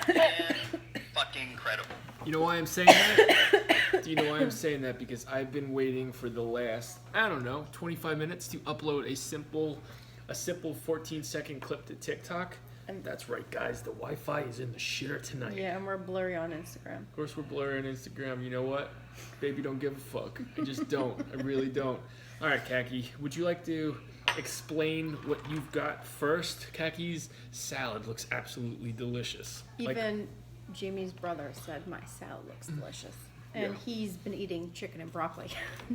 and fucking incredible. You know why I'm saying that? Do you know why I'm saying that? Because I've been waiting for the last, I don't know, 25 minutes to upload a simple 14-second clip to TikTok. And that's right, guys. The Wi-Fi is in the shitter tonight. Yeah, and we're blurry on Instagram. Of course, we're blurry on Instagram. You know what? Baby, don't give a fuck. I just don't. I really don't. All right, Khaki, would you like to explain what you've got first? Khaki's salad looks absolutely delicious. Even Jimmy's brother said my salad looks delicious. And he's been eating chicken and broccoli.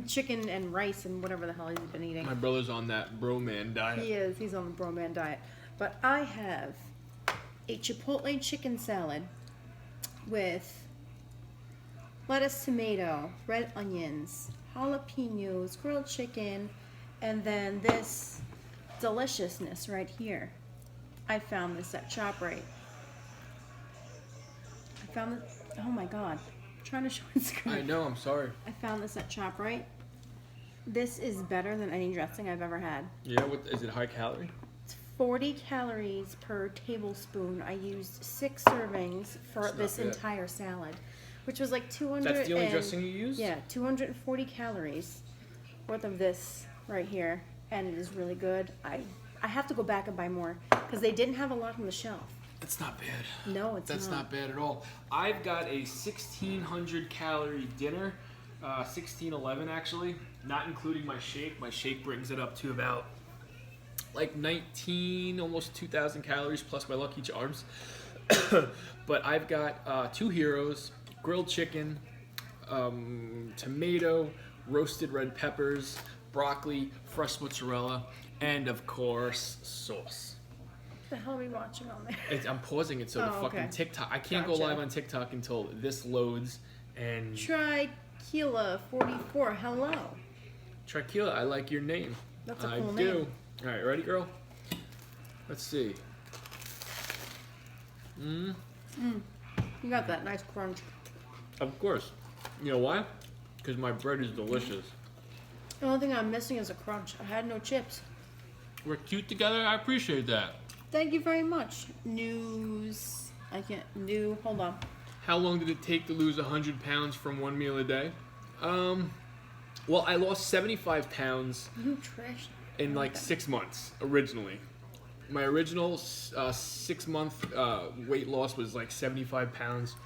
Chicken and rice and whatever the hell he's been eating. My brother's on that bro man diet. He is. He's on the bro man diet. But I have a chipotle chicken salad with lettuce, tomato, red onions, jalapenos, grilled chicken, and then this deliciousness right here. I found this at ShopRite. I found it. Oh my god. I'm trying to show it screen. I know, I'm sorry. I found this at ShopRite. This is better than any dressing I've ever had. Yeah, what is it, high calorie? It's 40 calories per tablespoon. I used 6 servings for this entire salad, which was like 200. That's the only dressing you used? Yeah, 240 calories worth of this right here, and it is really good. I have to go back and buy more because they didn't have a lot on the shelf. That's not bad. No, it's That's not bad at all. I've got a 1,600 calorie dinner, 1611 actually, not including my shake. My shake brings it up to about like 19, almost 2,000 calories plus my Lucky Charms. But I've got 2 heroes, grilled chicken, tomato, roasted red peppers, broccoli, fresh mozzarella, and of course sauce. What the hell are we watching on there? I'm pausing it so the fucking TikTok. I can't go live on TikTok until this loads. And Trikila 44. Hello. Trikila, I like your name. That's a cool I name. do. All right, ready, girl? Let's see. You got that nice crunch. Of course. You know why? Because my bread is delicious. The only thing I'm missing is a crunch. I had no chips. We're cute together. I appreciate that. Thank you very much. Hold on. How long did it take to lose 100 pounds from one meal a day? Well, I lost 75 pounds You trash. in like 6 months originally. My original 6-month weight loss was like 75 pounds,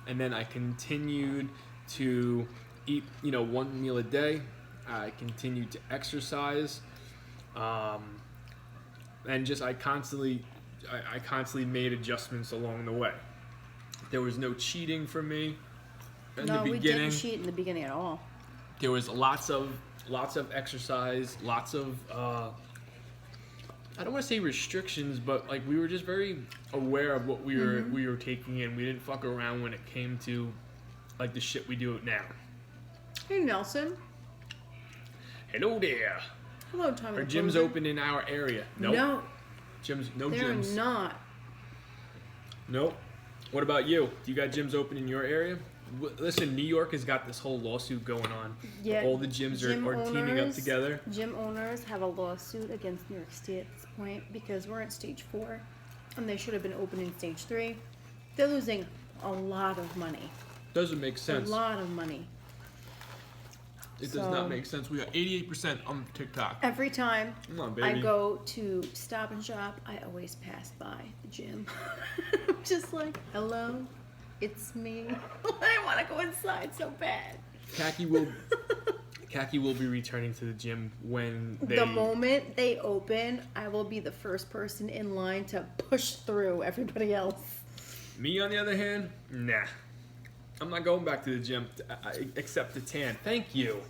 and then I continued to eat, one meal a day. I continued to exercise, and just I constantly made adjustments along the way. There was no cheating for me in the beginning. We didn't cheat in the beginning at all. There was lots of exercise, lots of I don't want to say restrictions, but like we were just very aware of what we were taking in. We didn't fuck around when it came to like the shit we do now. Hey Nelson. Hello there. Hello, Tommy. Are gyms open in our area? Nope. No. No They're gyms. not. Nope. What about you? Do you got gyms open in your area? Listen, New York has got this whole lawsuit going on. Yeah, all the gyms are teaming up together. Gym owners have a lawsuit against New York State at this point because we're in stage 4 and they should have been open in stage 3. They're losing a lot of money. Doesn't make sense. A lot of money. It does not make sense. We got 88% on TikTok. Every time I go to Stop and Shop, I always pass by the gym. I'm just like, hello, it's me. I want to go inside so bad. Khaki will be returning to the gym when the moment they open, I will be the first person in line to push through everybody else. Me, on the other hand, nah. I'm not going back to the gym except to tan. Thank you.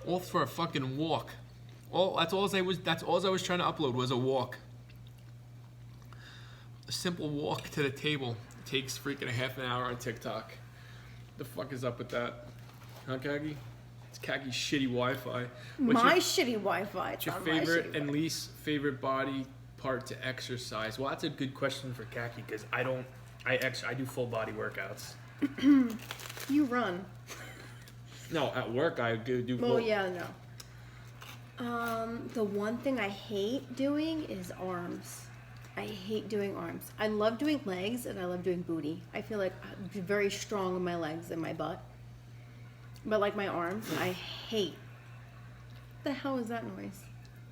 All for a fucking walk. That's all I was trying to upload was a walk. A simple walk to the table. It takes freaking a half an hour on TikTok. The fuck is up with that? Huh, Khaki? It's Khaki's shitty Wi-Fi. Shitty Wi-Fi. What's your favorite and least favorite body part to exercise? Well, that's a good question for Khaki because I do full body workouts. You run. No, at work I do. Oh yeah, no. The one thing I hate doing is arms. I hate doing arms. I love doing legs and I love doing booty. I feel like I'm very strong in my legs and my butt. But like my arms, I hate. What the hell is that noise?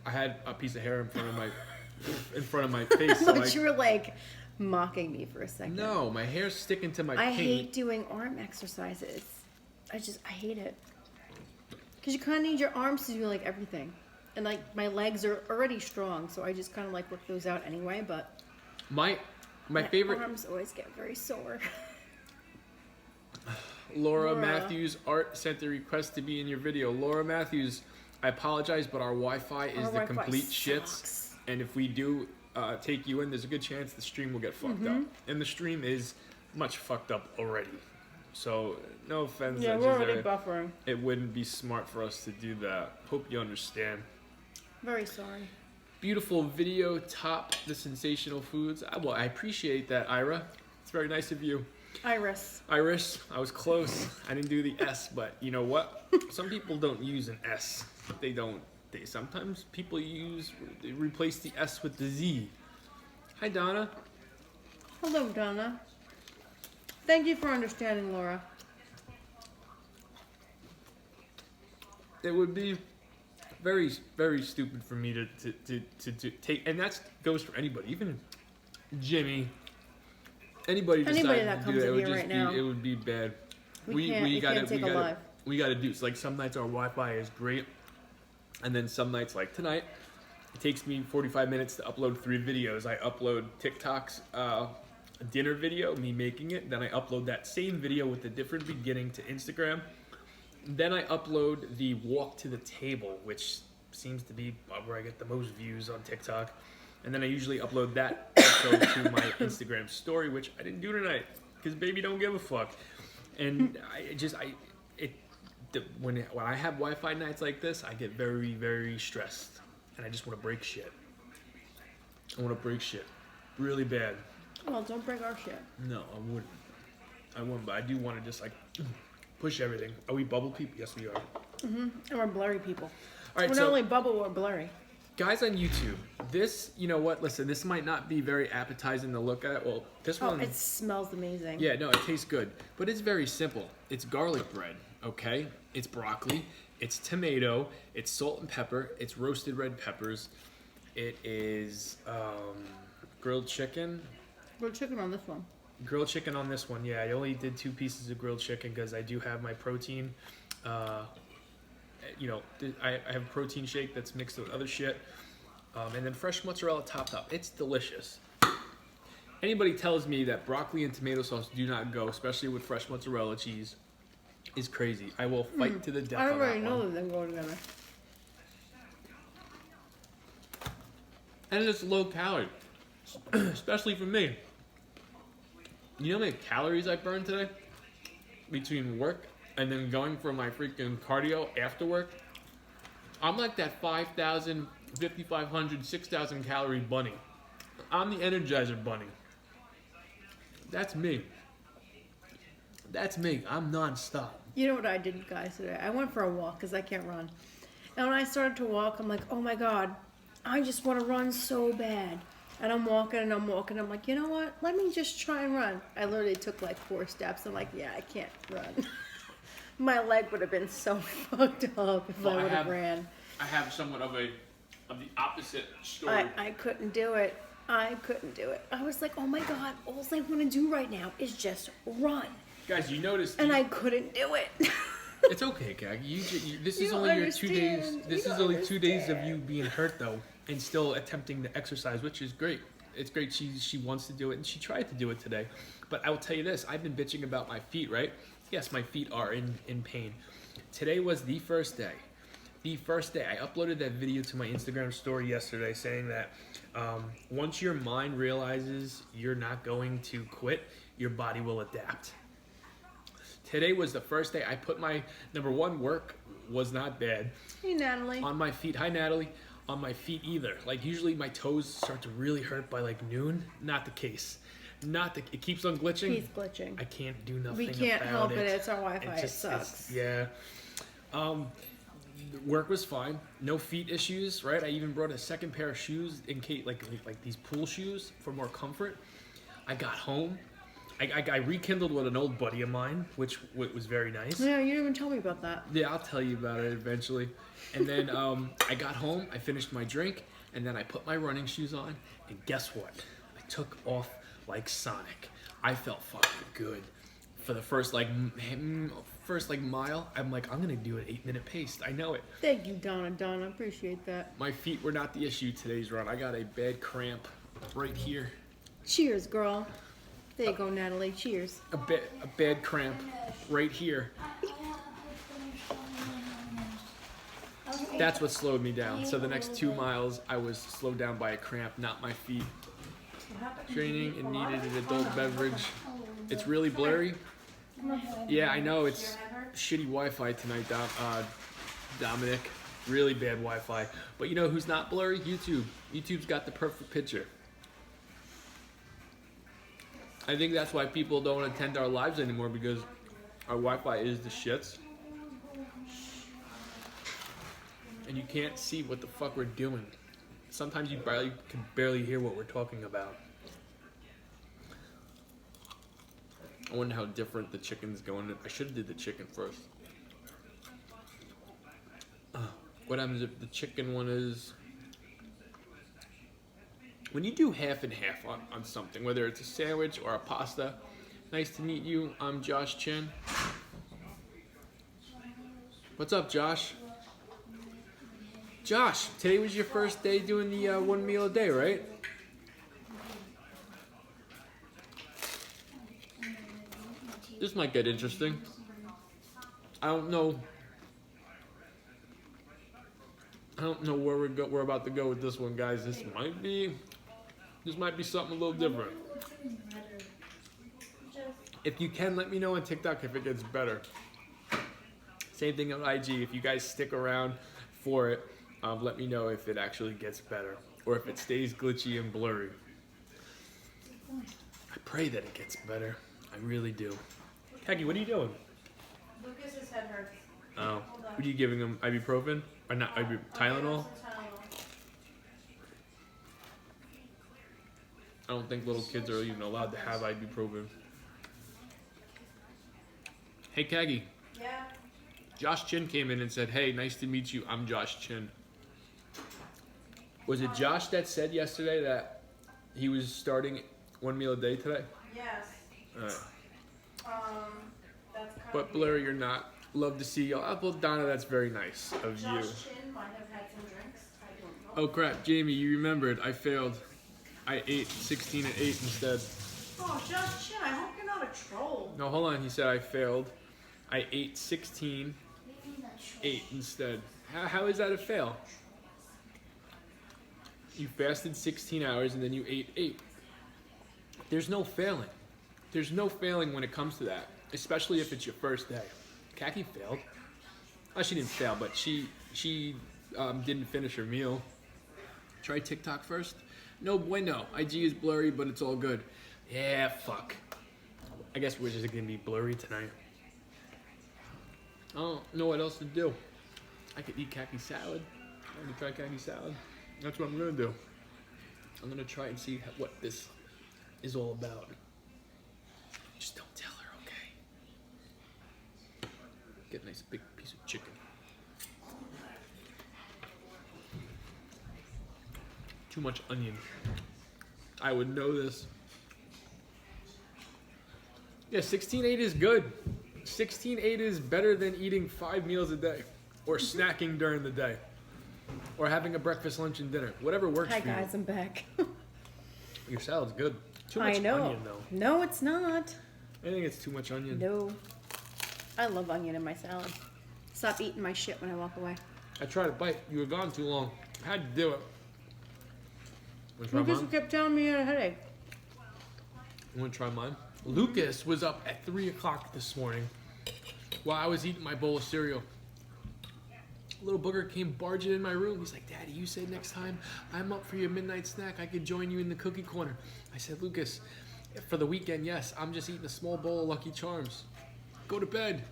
I had a piece of hair in front of my face. So But you were like mocking me for a second. No, my hair's sticking to my I paint. hate doing arm exercises. I hate it. Because you kind of need your arms to do like everything. And like my legs are already strong, so I just kind of like work those out anyway, but my favorite arms always get very sore. Laura Matthews Art sent a request to be in your video. Laura Matthews, I apologize, but our Wi-Fi is the complete shits. And if we do take you in, there's a good chance the stream will get fucked up. And the stream is much fucked up already. So, no offense. Yeah, we're already buffering. It wouldn't be smart for us to do that. Hope you understand. Very sorry. Beautiful video, top the sensational foods. Well, I appreciate that, Ira. It's very nice of you. Iris, I was close. I didn't do the S, but you know what? Some people don't use an S. Sometimes people they replace the S with the Z. Hi, Donna. Hello, Donna. Thank you for understanding, Laura. It would be very, very stupid for me to take, and that goes for anybody, even Jimmy. Anybody that comes in here right now. It would be bad. We gotta do. It's like some nights our Wi-Fi is great, and then some nights like tonight, it takes me 45 minutes to upload 3 videos. I upload TikTok's dinner video, me making it. Then I upload that same video with a different beginning to Instagram. Then I upload the walk to the table, which seems to be where I get the most views on TikTok. And then I usually upload that also to my Instagram story, which I didn't do tonight because baby don't give a fuck. And when I have Wi-Fi nights like this, I get very, very stressed, and I just want to break shit. I want to break shit really bad. Well, don't break our shit. No, I wouldn't, but I do want to just like push everything. Are we bubble people? Yes, we are. And we're blurry people. All right, we're not only bubble, we're blurry. Guys on YouTube, this, you know what? Listen, this might not be very appetizing to look at. Well, this one. It smells amazing. Yeah, no, it tastes good, but it's very simple. It's garlic bread, okay? It's broccoli, it's tomato, it's salt and pepper, it's roasted red peppers, it is grilled chicken. Grilled chicken on this one. Grilled chicken on this one, yeah. I only did 2 pieces of grilled chicken because I do have my protein. I have a protein shake that's mixed with other shit. And then fresh mozzarella topped up. It's delicious. Anybody tells me that broccoli and tomato sauce do not go, especially with fresh mozzarella cheese, is crazy. I will fight to the death on that one. I already know that they go together. And it's low calorie, especially for me. You know how many calories I burned today? Between work and then going for my freaking cardio after work? I'm like that 5,000, 5,500, 6,000 calorie bunny. I'm the Energizer bunny. That's me. That's me. I'm non-stop. You know what I did, guys, today? I went for a walk because I can't run. And when I started to walk, I'm like, oh my God, I just want to run so bad. And I'm walking and I'm walking. I'm like, you know what? Let me just try and run. I literally took like 4 steps. I'm like, yeah, I can't run. My leg would have been so fucked up if I would have ran. I have somewhat of the opposite story. I couldn't do it. I couldn't do it. I was like, oh my God, all I want to do right now is just run. Guys, you noticed. And I couldn't do it. It's okay, Gag. This is only your 2 days. This is only 2 days of you being hurt, though, and still attempting to exercise, which is great. It's great. She wants to do it, and she tried to do it today. But I will tell you this. I've been bitching about my feet, right? Yes, my feet are in pain. Today was the first day. The first day. I uploaded that video to my Instagram story yesterday saying that once your mind realizes you're not going to quit, your body will adapt. Today was the first day I put my, number one, work was not bad. Hey, Natalie. On my feet. Hi, Natalie. On my feet either. Like, usually my toes start to really hurt by, like, noon. Not the case. It keeps on glitching. He's glitching. I can't do nothing We can't about help it. It's our Wi-Fi. It sucks. Yeah. work was fine. No feet issues, right? I even brought a second pair of shoes in case, like these pool shoes for more comfort. I got home. I rekindled with an old buddy of mine, which was very nice. Yeah, you didn't even tell me about that. Yeah, I'll tell you about it eventually. And then I got home, I finished my drink, and then I put my running shoes on, and guess what? I took off like Sonic. I felt fucking good. For the first mile, I'm like, I'm gonna do an 8-minute pace. I know it. Thank you, Donna. Donna, appreciate that. My feet were not the issue today's run. I got a bad cramp right here. Cheers, girl. There you go, Natalie. Cheers. A bad cramp right here. That's what slowed me down. So the next 2 miles, I was slowed down by a cramp, not my feet. Training and needed an adult beverage. It's really blurry. Yeah, I know it's shitty Wi-Fi tonight, Dominic. Really bad Wi-Fi. But you know who's not blurry? YouTube. YouTube's got the perfect picture. I think that's why people don't attend our lives anymore, because our Wi-Fi is the shits. And you can't see what the fuck we're doing. Sometimes you can barely hear what we're talking about. I wonder how different the chicken's going. I should have did the chicken first. What happens if the chicken one is... When you do half and half on something, whether it's a sandwich or a pasta. Nice to meet you. I'm Josh Chin. What's up, Josh? Josh, today was your first day doing the 1 meal a day, right? This might get interesting. I don't know where we're about to go with this one, guys. This might be something a little different. If you can, let me know on TikTok if it gets better. Same thing on IG. If you guys stick around for it, let me know if it actually gets better or if it stays glitchy and blurry. I pray that it gets better. I really do. Kagi, what are you doing? Lucas's head hurts. Oh. What are you giving him? Ibuprofen? Or not Tylenol? I don't think little kids are even allowed to have ibuprofen. Hey, Kagi. Yeah? Josh Chin came in and said, hey, nice to meet you. I'm Josh Chin. Was it Josh that said yesterday that he was starting 1 meal a day today? Yes. Alright. That's kind But blurry or not, love to see you. Well, Donna, that's very nice of you. Chin might have had some drinks. I don't know. Oh crap, Jamie, you remembered. I failed. I ate 16 and 8 instead. Oh, Josh Chin, I hope you're not a troll. No, hold on. He said I failed. I ate 16, 8 instead. How is that a fail? You fasted 16 hours and then you ate 8. There's no failing. There's no failing when it comes to that, especially if it's your first day. Kaki failed. Oh, she didn't fail, but she didn't finish her meal. Try TikTok first. No bueno. IG is blurry, but it's all good. Yeah, fuck. I guess we're just gonna be blurry tonight. I don't know what else to do. I could eat kaki salad. I'm gonna try kaki salad. That's what I'm gonna do. I'm gonna try and see what this is all about. Just don't tell her, okay? Get a nice big piece of chicken. Too much onion. I would know this. Yeah, 16-8 is good. 16-8 is better than eating 5 meals a day or snacking during the day or having a breakfast, lunch, and dinner. Whatever works Hi for you. guys, I'm back. Your salad's good. Too much I know. onion, though. No, it's not. I think it's too much onion. No. I love onion in my salad. Stop eating my shit when I walk away. I tried to bite. You were gone too long. I had to do it. Want to try Lucas mine? kept telling me I had a headache. You want to try mine? Lucas was up at 3 o'clock this morning while I was eating my bowl of cereal. Little booger came barging in my room. He's like, Daddy, you said next time I'm up for your midnight snack, I could join you in the cookie corner. I said, Lucas, for the weekend, yes, I'm just eating a small bowl of Lucky Charms. Go to bed.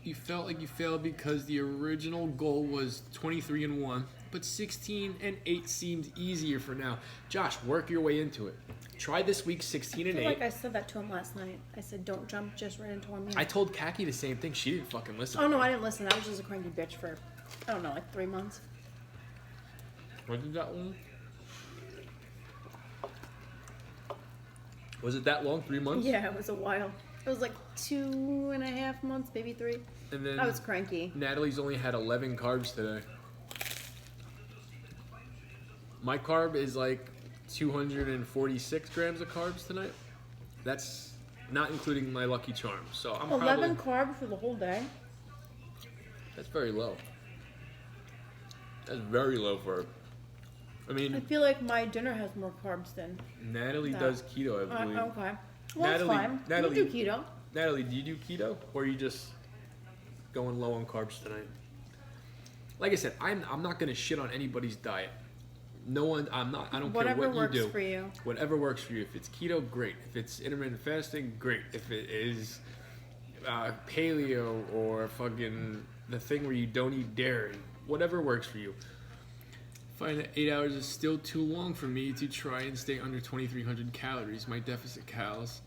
You felt like you failed because the original goal was 23-1, but 16-8 seemed easier for now. Josh, work your way into it. Try this week 16-8. I feel like I said that to him last night. I said, don't jump just right into a meal. I told Kaki the same thing. She didn't fucking listen. Oh, no, I didn't listen. I was just a cranky bitch for, I don't know, like 3 months. When did that one? Was it that long? 3 months? Yeah, it was a while. It was like 2.5 months, maybe 3. And then I was cranky. Natalie's only had 11 carbs today. My carb is like 246 grams of carbs tonight. That's not including my Lucky Charms. So I'm 11 carbs for the whole day? That's very low. That's very low for... I mean... I feel like my dinner has more carbs than... Natalie does keto, I believe. Okay. Well, it's fine. Natalie, You do keto. Natalie, do you do keto? Or are you just going low on carbs tonight? Like I said, I'm not going to shit on anybody's diet. No one, I don't care what you do. Whatever works for you. Whatever works for you. If it's keto, great. If it's intermittent fasting, great. If it is paleo or fucking the thing where you don't eat dairy, whatever works for you. I find that 8 hours is still too long for me to try and stay under 2,300 calories. My deficit calories.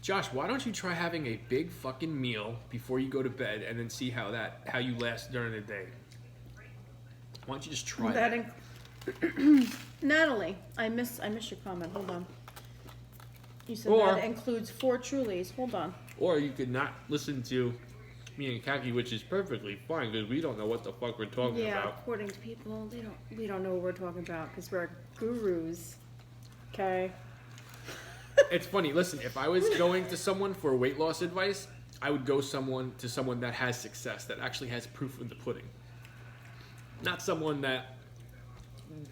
Josh, why don't you try having a big fucking meal before you go to bed and then see how you last during the day? Why don't you just try that? Natalie, I missed your comment. Hold on. You said Or- that includes 4 Trulies. Hold on. Or you could not listen to me and Kaki, which is perfectly fine because we don't know what the fuck we're talking Yeah, about. according to people, we don't know what we're talking about because we're gurus. Okay. It's funny. Listen, if I was going to someone for weight loss advice, I would go to someone that has success, that actually has proof in the pudding. Not someone that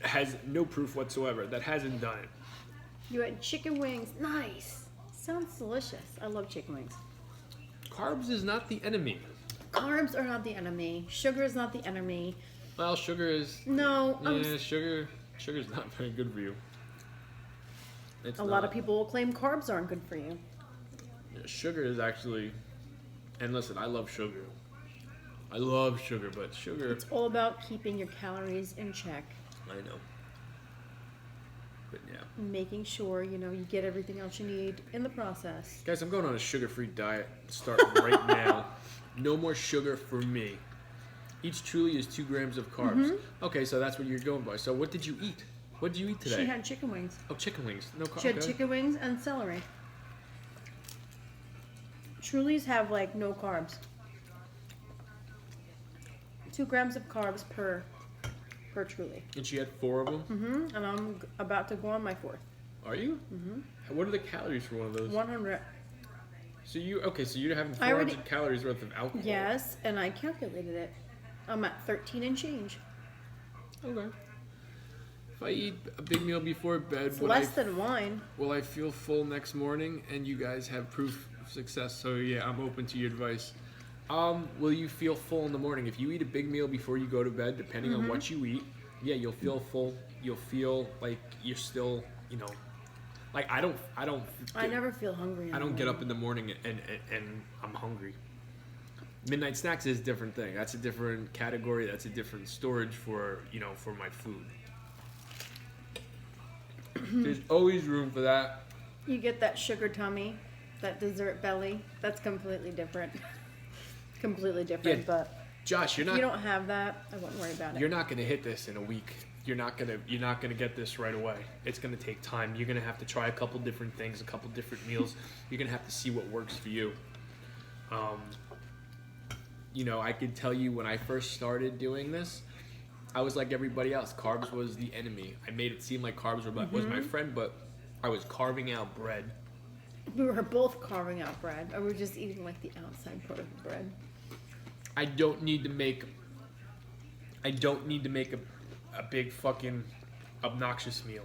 has no proof whatsoever, that hasn't done it. You had chicken wings. Nice. Sounds delicious. I love chicken wings. Carbs is not the enemy. Carbs are not the enemy. Sugar is not the enemy. Well, sugar is... No. Yeah, sugar's not very good for you. It's A lot of people will claim carbs aren't good for you. Yeah, sugar is actually... And listen, I love sugar. I love sugar, but sugar... It's all about keeping your calories in check. I know. But yeah. Making sure, you get everything else you need in the process. Guys, I'm going on a sugar-free diet starting right now. No more sugar for me. Each Truly is 2 grams of carbs. Mm-hmm. Okay, so that's what you're going by. So what did you eat? What did you eat today? She had chicken wings. Oh, chicken wings. No carbs. She had chicken wings and celery. Trulies have, no carbs. 2 grams of carbs per Truly. And she had 4 of them? Mm-hmm. And I'm about to go on my 4th. Are you? Mm-hmm. What are the calories for one of those? 100. So you're having 400 calories worth of alcohol. Yes, and I calculated it. I'm at 13 and change. Okay. If I eat a big meal before bed, It's less than wine. will I feel full next morning? And you guys have proof of success, so yeah, I'm open to your advice. Will you feel full in the morning? If you eat a big meal before you go to bed, depending on what you eat, yeah, you'll feel full. You'll feel like you're still, like I never feel hungry. I don't get up in the morning and I'm hungry. Midnight snacks is a different thing. That's a different category. That's a different storage for my food. There's always room for that. You get that sugar tummy, that dessert belly. That's completely different. Completely different, Yeah, but Josh, if you don't have that, I wouldn't worry about it. You're not gonna hit this in a week. You're not gonna get this right away. It's gonna take time. You're gonna have to try a couple different things, a couple different meals. You're gonna have to see what works for you. I could tell you when I first started doing this, I was like everybody else. Carbs was the enemy. I made it seem like carbs was my friend, but I was carving out bread. We were both carving out bread, or we were just eating the outside part of the bread. I don't need to make a big fucking obnoxious meal.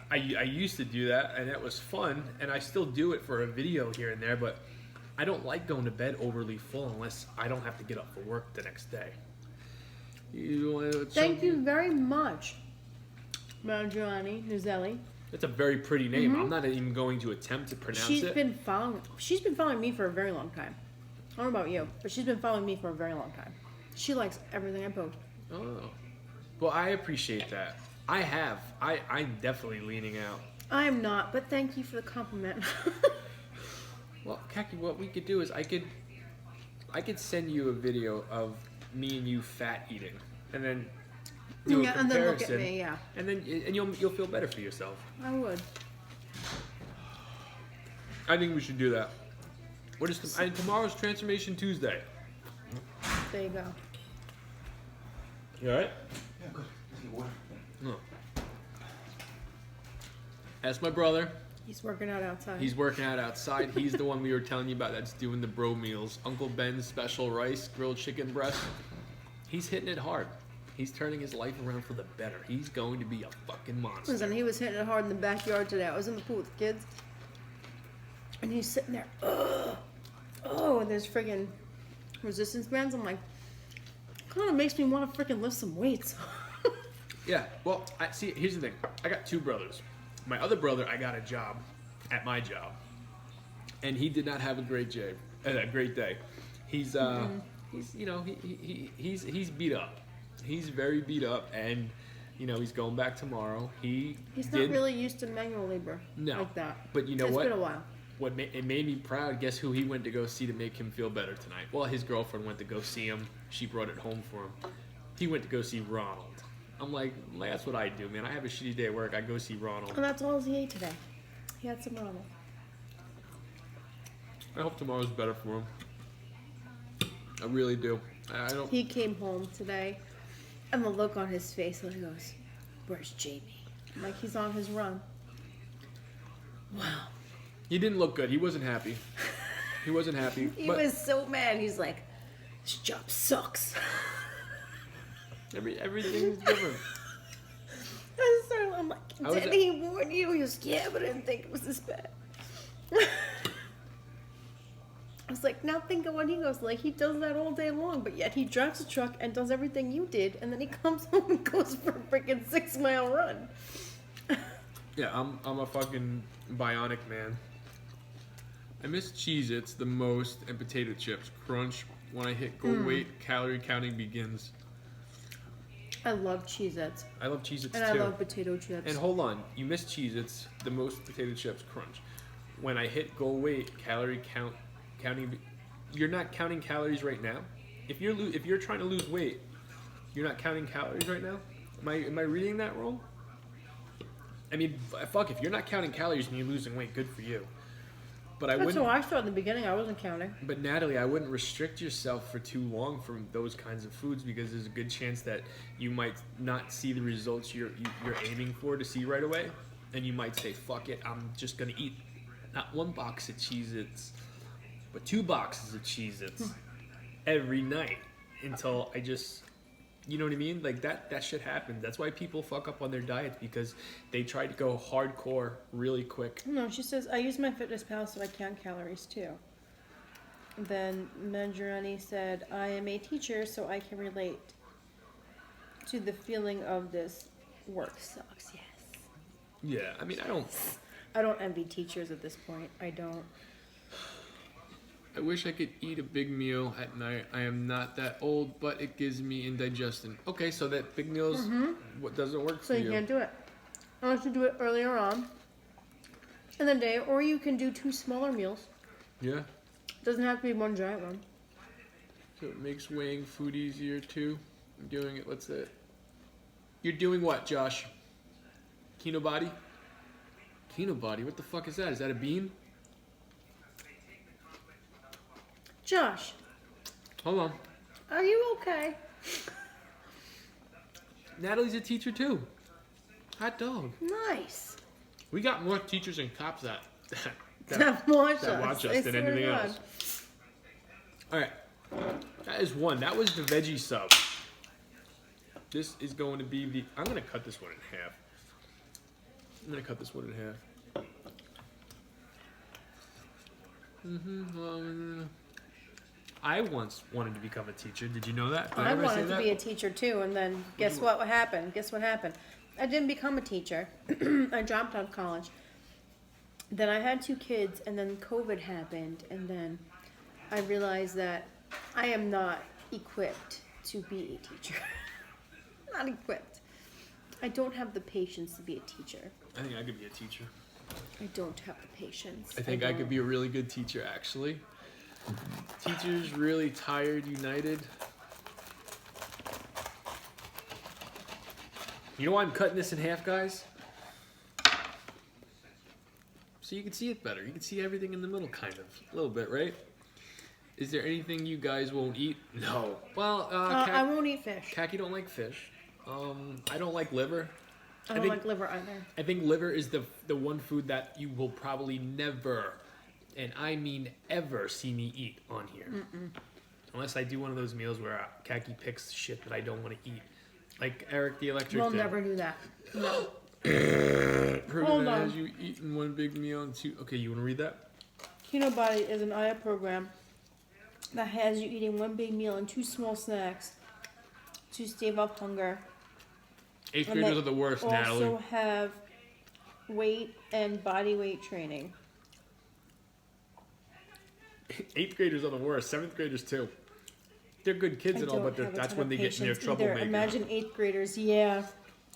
I used to do that, and it was fun, and I still do it for a video here and there, but I don't like going to bed overly full unless I don't have to get up for work the next day. Thank you very much, Marjani Nuzelli. That's a very pretty name. I'm not even going to attempt to pronounce She's it. been following me for a very long time. I don't know about you, but she's been following me for a very long time. She likes everything I post. Oh. Well, I appreciate that. I'm definitely leaning out. I am not, but thank you for the compliment. Well, Kaki, what we could do is I could send you a video of me and you fat eating, and then do a yeah, comparison. and then look at me, yeah. And then you'll feel better for yourself. I would. I think we should do that. What is tomorrow's Transformation Tuesday? There you go. You alright? Yeah, good. Just need water. No. That's my brother. He's working out outside. He's working out outside. He's the one we were telling you about that's doing the bro meals. Uncle Ben's special rice, grilled chicken breast. He's hitting it hard. He's turning his life around for the better. He's going to be a fucking monster. Listen, he was hitting it hard in the backyard today. I was in the pool with the kids. And he's sitting there, and there's friggin' resistance bands. I'm like, kind of makes me want to freaking lift some weights. Yeah, well, here's the thing. I got two brothers. My other brother, I got a job at my job, and he did not have a great day. He's he's beat up. He's very beat up, and he's going back tomorrow. He's not really used to manual labor like that. But you know it's what? It's been a while. It made me proud. Guess who he went to go see to make him feel better tonight? Well, his girlfriend went to go see him. She brought it home for him. He went to go see Ronald. I'm like, that's what I do, man. I have a shitty day at work. I go see Ronald. And that's all he ate today. He had some Ronald. I hope tomorrow's better for him. I really do. I don't. He came home today, and the look on his face, and he goes, "Where's Jamie?" I'm like, he's on his run. Wow. He didn't look good. He wasn't happy. He wasn't happy. He was so mad. He's like, "This job sucks." Everything's different. I'm like, didn't he warn you? He goes, yeah, but I didn't think it was this bad. I was like, now think of what he goes like. He does that all day long, but yet he drives a truck and does everything you did, and then he comes home and goes for a freaking 6-mile run. Yeah, I'm a fucking bionic man. I miss Cheez-Its the most and potato chips. Crunch. When I hit goal weight, calorie counting begins. I love Cheez-Its. I love Cheez-Its and too. And I love potato chips. And hold on, you missed Cheez-Its, the most potato chips. Crunch. When I hit goal weight, calorie counting. You're not counting calories right now. If you're trying to lose weight, you're not counting calories right now. Am I reading that wrong? I mean, fuck. If you're not counting calories and you're losing weight, good for you. But I wouldn't. That's how I thought in the beginning. I wasn't counting. But Natalie, I wouldn't restrict yourself for too long from those kinds of foods because there's a good chance that you might not see the results you're aiming for to see right away, and you might say, "Fuck it, I'm just gonna eat not one box of Cheez-Its, but 2 boxes of Cheez-Its every night until I just." You know what I mean? Like that shit happens. That's why people fuck up on their diets because they try to go hardcore really quick. No, she says, I use MyFitnessPal so I count calories too. Then Manjurani said, I am a teacher so I can relate to the feeling of this. Work sucks, yes. Yeah, I mean, I don't envy teachers at this point. I don't. I wish I could eat a big meal at night. I am not that old, but it gives me indigestion. Okay, so that big meal's what doesn't work for you. So you can't do it. Unless you do it earlier on in the day, or you can do 2 smaller meals. Yeah. Doesn't have to be one giant one. So it makes weighing food easier too. I'm doing it. What's that? You're doing what, Josh? Kino body? Kino body? What the fuck is that? Is that a bean? Josh, Hold on. are you okay? Natalie's a teacher too. Hot dog. Nice. We got more teachers and cops that Watch watch I us than swear anything to God. else. All right. That is one. That was the veggie sub. This is going to be the... I'm going to cut this one in half. I once wanted to become a teacher. Did you know that? Did I ever say wanted to that? be a teacher too, and then guess what happened? I didn't become a teacher. I dropped out of college. Then I had 2 kids, and then COVID happened, and then I realized that I am not equipped to be a teacher. Not equipped. I don't have the patience to be a teacher. I think I could be a teacher. I don't have the patience. I think I could be a really good teacher, actually. Teachers really tired, united. You know why I'm cutting this in half, guys? So you can see it better. You can see everything in the middle, kind of. A little bit, right? Is there anything you guys won't eat? No. Well, I won't eat fish. Khaki don't like fish. I don't like liver. I don't like liver either. I think liver is the one food that you will probably never, and I mean ever, see me eat on here. Unless I do one of those meals where Khaki picks shit that I don't want to eat. Like Eric the Electric. We'll never do that. No. Hold on. Has you eaten one big meal and two? Okay, you want to read that? Keto Body is an IA program that has you eating one big meal and 2 small snacks to stave off hunger. 8th graders are the worst, Natalie. Also have weight and body weight training. 8th graders are the worst. 7th graders too. They're good kids and all, but that's when they get in their troublemaker. Imagine 8th graders, yeah.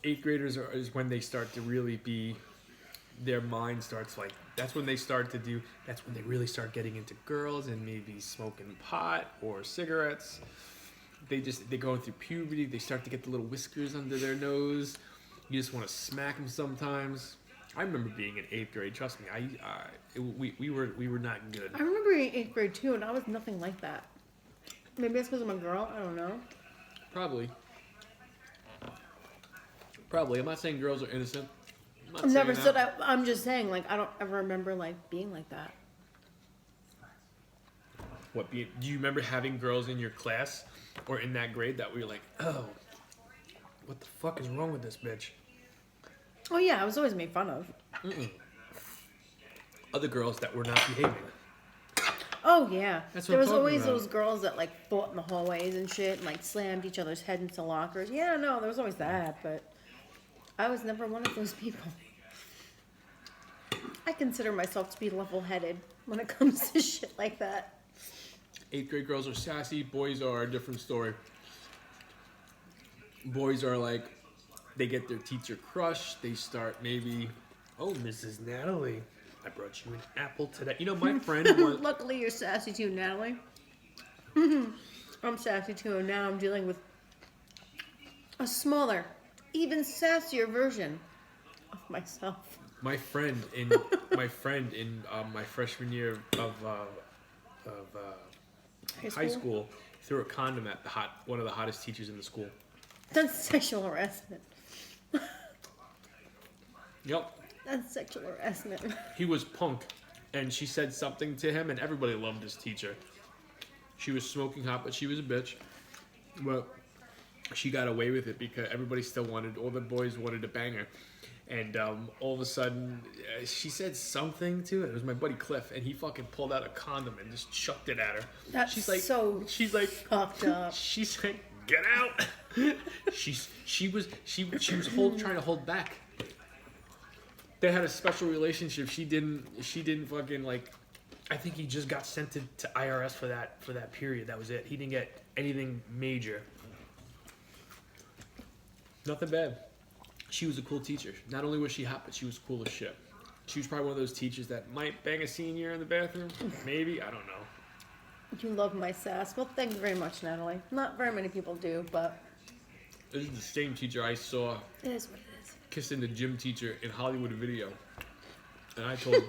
8th graders is when they start to really be, their mind starts like, that's when they start to do, that's when they really start getting into girls and maybe smoking pot or cigarettes. They're going through puberty. They start to get the little whiskers under their nose. You just want to smack them sometimes. I remember being in 8th grade. Trust me, we were not good. I remember being in 8th grade too, and I was nothing like that. Maybe that's because I'm a girl. I don't know. Probably. I'm not saying girls are innocent. I've never said that. I'm just saying, like, I don't ever remember like being like that. Do you remember having girls in your class or in that grade that we were like, oh, what the fuck is wrong with this bitch? Oh yeah, I was always made fun of. Other girls that were not behaving. Oh yeah, That's what there was I'm talking always about. those girls that like fought in the hallways and shit, and like slammed each other's head into lockers. Yeah, no, there was always that, but I was never one of those people. I consider myself to be level-headed when it comes to shit like that. 8th grade girls are sassy. Boys are a different story. Boys are like, they get their teacher crush. They start maybe, oh, Mrs. Natalie, I brought you an apple today. You know, my friend was... Luckily, you're sassy too, Natalie. I'm sassy too, and now I'm dealing with a smaller, even sassier version of myself. My friend in my freshman year of high school threw a condom at one of the hottest teachers in the school. That's sexual harassment. Yep. That's sexual harassment. He was punk, and she said something to him, and everybody loved this teacher. She was smoking hot, but she was a bitch. Well, she got away with it because everybody still all the boys wanted to bang her. And all of a sudden, she said something to it. It was my buddy Cliff, and he fucking pulled out a condom and just chucked it at her. That's she's like, fucked up. She's like, get out. she was trying to hold back. They had a special relationship. She didn't fucking like. I think he just got sent to IRS for that period. That was it. He didn't get anything major. Nothing bad. She was a cool teacher. Not only was she hot, but she was cool as shit. She was probably one of those teachers that might bang a senior in the bathroom. Maybe. I don't know. You love my sass. Well, thank you very much, Natalie. Not very many people do, but... This is the same teacher I saw It is what it is. kissing the gym teacher in Hollywood Video. And I told...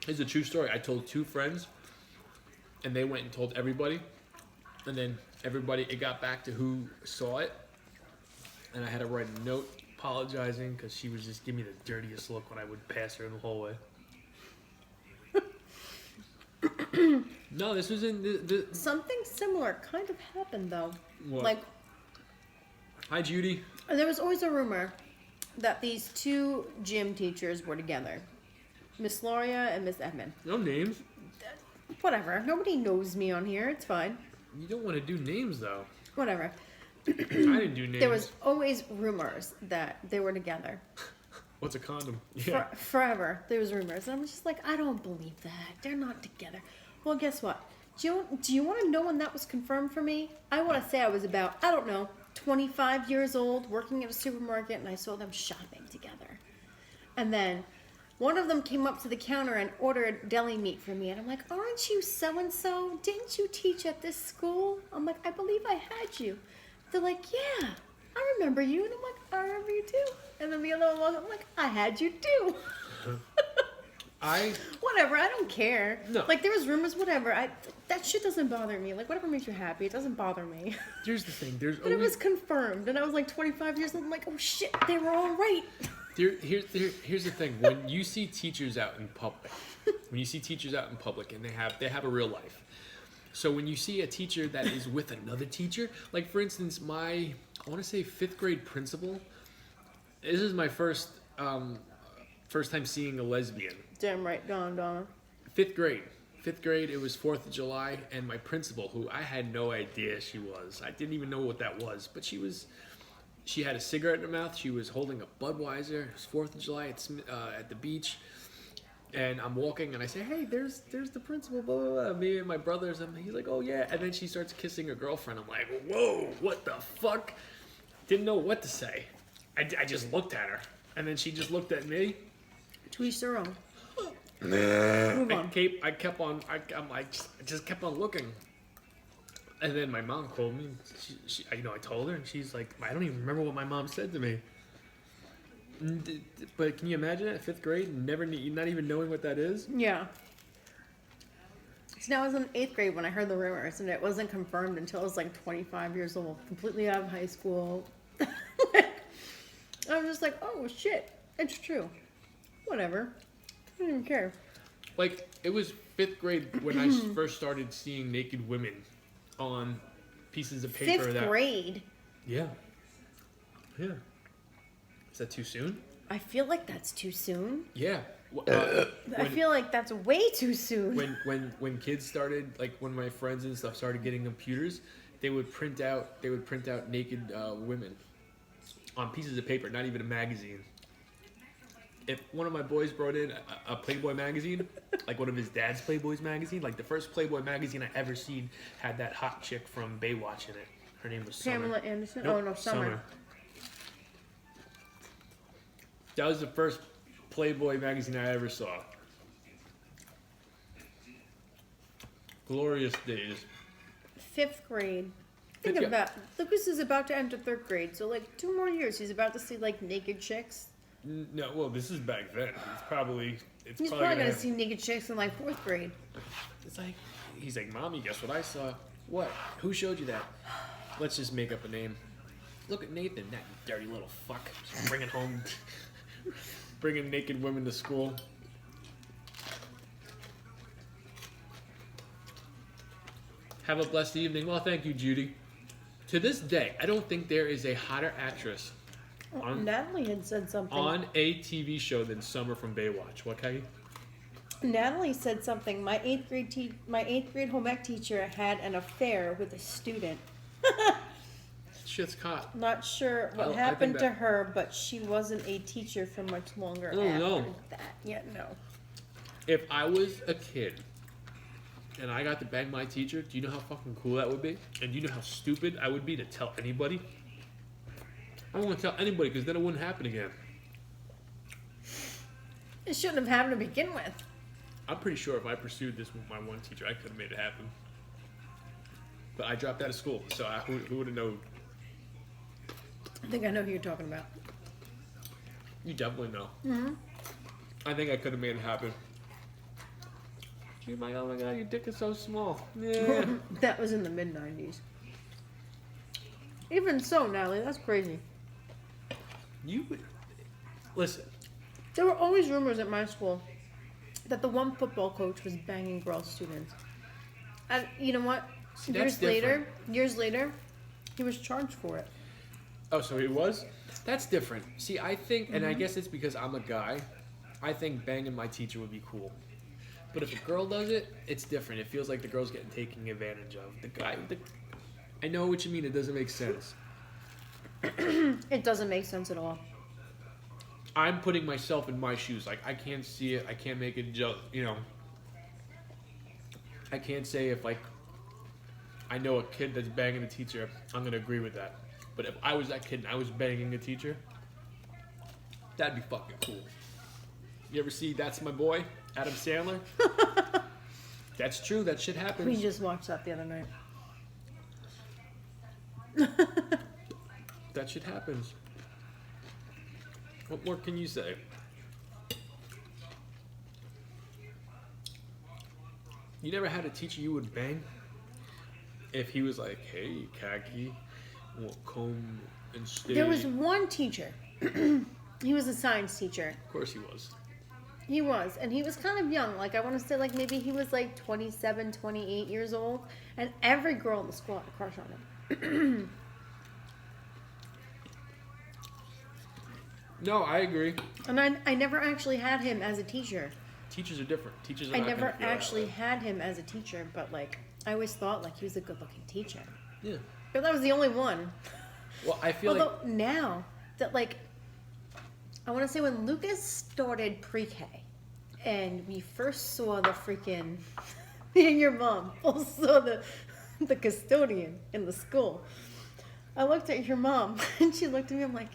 It's a true story. I told 2 friends, and they went and told everybody. And then it got back to who saw it. And I had to write a note apologizing because she was just giving me the dirtiest look when I would pass her in the hallway. No, this was in the... Something similar kind of happened, though. What? Like, hi, Judy. there was always a rumor that these 2 gym teachers were together. Miss Loria and Miss Edmond. No names. Whatever. Nobody knows me on here. It's fine. You don't want to do names, though. Whatever. I didn't do names. There was always rumors that they were together. What's a condom? Yeah. Forever. There was rumors. And I was just like, I don't believe that. They're not together. Well, guess what? Do you want to know when that was confirmed for me? I want to say I was about, I don't know, 25 years old, working at a supermarket, and I saw them shopping together. And then one of them came up to the counter and ordered deli meat for me. And I'm like, aren't you so-and-so? Didn't you teach at this school? I'm like, I believe I had you. They're like, yeah, I remember you. And I'm like, I remember you too. And then the other one was, I'm like, I had you too. Whatever, I don't care. No. Like, there was rumors, whatever. That shit doesn't bother me. Like, whatever makes you happy, it doesn't bother me. Here's the thing. There's But it was confirmed, and I was like 25 years old. I'm like, oh shit, they were all right. Here's the thing. When you see teachers out in public, and they have a real life. So when you see a teacher that is with another teacher, like for instance, I want to say 5th grade principal. This is my first time seeing a lesbian. Damn right, Donna. 5th grade. It was 4th of July, and my principal, who I had no idea she was, I didn't even know what that was, but she had a cigarette in her mouth, she was holding a Budweiser, it was 4th of July at the beach, and I'm walking, and I say, hey, there's the principal, blah, blah, blah, me and my brothers, and he's like, oh yeah, and then she starts kissing her girlfriend. I'm like, whoa, what the fuck? Didn't know what to say. I just looked at her, and then she just looked at me. To each their own. Move on. I just kept on looking, and then my mom called me. I told her, and she's like, I don't even remember what my mom said to me. But can you imagine it? 5th grade, not even knowing what that is. Yeah. So now I was in 8th grade when I heard the rumors, and it wasn't confirmed until I was like 25 years old, completely out of high school. I was just like, oh shit, it's true. Whatever. I don't even care. Like, it was 5th grade when I first started seeing naked women on pieces of paper. 5th grade? Yeah. Yeah. Is that too soon? I feel like that's too soon. Yeah. I feel like that's way too soon. When kids started, like when my friends and stuff started getting computers, they would print out naked women on pieces of paper, not even a magazine. If one of my boys brought in a Playboy magazine, like one of his dad's Playboy's magazine, like the first Playboy magazine I ever seen had that hot chick from Baywatch in it. Her name was Summer. Pamela Anderson? Nope, Oh, no, Summer. That was the first Playboy magazine I ever saw. Glorious days. 5th grade. Lucas is about to enter 3rd grade, so like 2 more years, he's about to see like naked chicks. No, well, this is back then. He's probably gonna see naked chicks in like 4th grade. It's like, he's like, Mommy, guess what I saw? What? Who showed you that? Let's just make up a name. Look at Nathan, that dirty little fuck. Just bringing naked women to school. Have a blessed evening. Well, thank you, Judy. To this day, I don't think there is a hotter actress Natalie had said something. on a TV show than Summer from Baywatch. What, Kagi? Natalie said something. My 8th grade home ec teacher had an affair with a student. Shit's caught. Not sure what happened to her, but she wasn't a teacher for much longer after that. Yeah, no. If I was a kid and I got to bang my teacher, do you know how fucking cool that would be? And do you know how stupid I would be to tell anybody? I don't want to tell anybody because then it wouldn't happen again. It shouldn't have happened to begin with. I'm pretty sure if I pursued this with my one teacher, I could have made it happen. But I dropped out of school, so who would have known? I think I know who you're talking about. You definitely know. Mm-hmm. I think I could have made it happen. She's like, oh my god, your dick is so small. Yeah. That was in the mid-90s. Even so, Natalie, that's crazy. Listen. There were always rumors at my school that the one football coach was banging girl students. And you know what? See, years later, he was charged for it. Oh, so he was? That's different. See, I think, and I guess it's because I'm a guy, I think banging my teacher would be cool. But if a girl does it, it's different. It feels like the girl's getting taken advantage of. I know what you mean. It doesn't make sense. It doesn't make sense at all. I'm putting myself in my shoes. Like, I can't see it. I can't make it, I can't say if like I know a kid that's banging a teacher, I'm gonna agree with that. But if I was that kid and I was banging a teacher, that'd be fucking cool. You ever see That's My Boy, Adam Sandler? That's true. That shit happens. We just watched that the other night. That shit happens. What more can you say? You never had a teacher you would bang? If he was like, hey, Khaki, we'll come and stay. There was one teacher. He was a science teacher. Of course he was. He was. And he was kind of young. Like, I want to say, like, maybe he was, like, 27, 28 years old. And every girl in the school had a crush on him. No, I agree. And I never actually had him as a teacher. Teachers are different. Teachers are I not never gonna feel that actually way. had him as a teacher, but, like, I always thought, like, he was a good-looking teacher. Yeah. But that was the only one. Well, I feel Although now that, like, I want to say when Lucas started pre-K and we first saw the freaking, me and your mom both saw the custodian in the school. I looked at your mom and she looked at me, I'm like,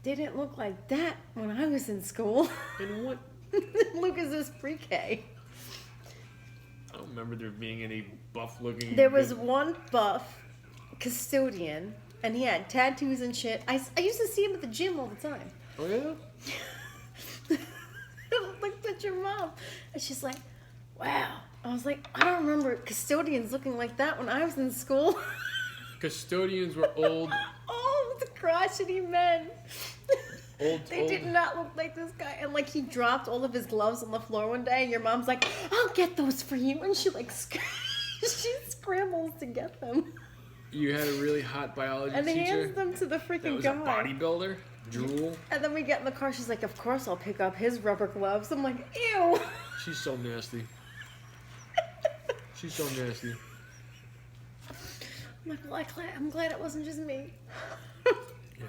didn't look like that when I was in school. And what? Lucas was pre-K. I don't remember there being any buff looking. There was one buff custodian and he had tattoos and shit. I used to see him at the gym all the time. Oh yeah. I looked at your mom and she's like, wow. I was like, I don't remember custodians looking like that when I was in school. Custodians were old. Oh, the crotchety men. Old. They did not look like this guy. And like he dropped all of his gloves on the floor one day and your mom's like, I'll get those for you. And she like, she scrambles to get them. You had a really hot biology And teacher. hands them to the freaking that was guy. a bodybuilder. Drool. And then we get in the car. She's like, of course I'll pick up his rubber gloves. I'm like, ew. She's so nasty. She's so nasty. I'm like, well, I'm glad it wasn't just me. Yeah.